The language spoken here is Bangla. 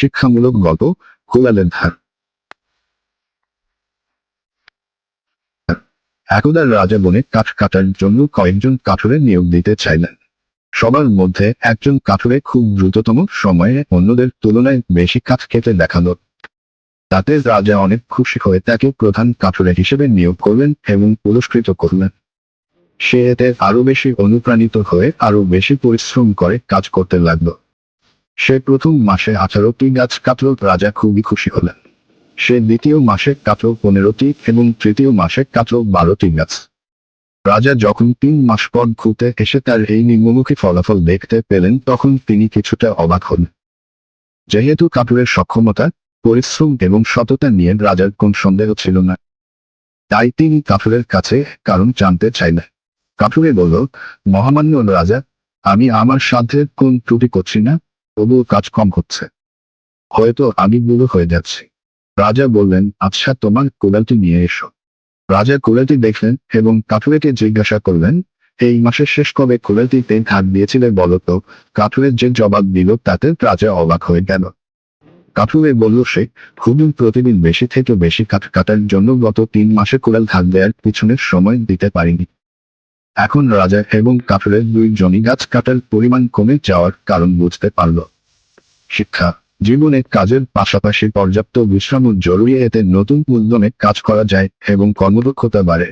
শিক্ষামূলক গল্প কুড়ালের ধার। একদা রাজা বনে কাঠ কাটার জন্য কয়েকজন কাঠুরে নিয়োগ দিতে চাইলেন। সবার মধ্যে একজন কাঠুরে খুব দ্রুততম সময়ে অন্যদের তুলনায় বেশি কাঠ কেটে দেখালো। তাতে রাজা অনেক খুশি হয়ে তাকে প্রধান কাঠুরে হিসেবে নিয়োগ করলেন এবং পুরস্কৃত করলেন। সে এতে আরো বেশি অনুপ্রাণিত হয়ে আরো বেশি পরিশ্রম করে কাজ করতে লাগলো। সে প্রথম মাসে 18টি গাছ কাটল। রাজা খুবই খুশি হলেন। সে দ্বিতীয় মাসে কাটল 15টি এবং তৃতীয় মাসে কাটল 12টি গাছ। রাজা যখন 3 মাস পর ঘুরতে এসে তার এই নিম্নমুখী ফলাফল দেখতে পেলেন তখন তিনি কিছুটা অবাক হলেন। যেহেতু কাঠুরের সক্ষমতা, পরিশ্রম এবং সততা নিয়ে রাজার কোন সন্দেহ ছিল না, তাই তিনি কাঠুরের কাছে কারণ জানতে চাইলেন। কাঠুরে বলল, মহামান্য রাজা, আমি আমার সাধ্যের কোন ত্রুটি করছি না, তবুও কাজ কম হচ্ছে। হয়তো আমি বুড়ো হয়ে যাচ্ছি। রাজা বললেন, আচ্ছা, তোমার কুড়ালটি নিয়ে এসো। রাজা কুড়ালটি দেখলেন এবং কাঠুরেকে জিজ্ঞাসা করলেন, এই মাসের শেষ কবে কুড়ালটিতে ধার দিয়েছিলে বলো তো? কাঠুরের যে জবাব দিল তাতে রাজা অবাক হয়ে গেল। কাঠুরে বলল, সে হুজুর প্রতিদিন বেশি থেকে বেশি কাঠ কাটার জন্য গত 3 মাসে কুড়াল ধার দেওয়ার পিছনের সময় দিতে পারিনি। এখন রাজা এবং কাঠুরের দুইজনই গাছ কাটার পরিমাণ কমে যাওয়ার কারণ বুঝতে পারল। শিক্ষা: জীবনে কাজের পাশাপাশি পর্যাপ্ত বিশ্রামও জরুরি। এতে নতুন উদ্যমে কাজ করা যায় এবং কর্মদক্ষতা বাড়ে।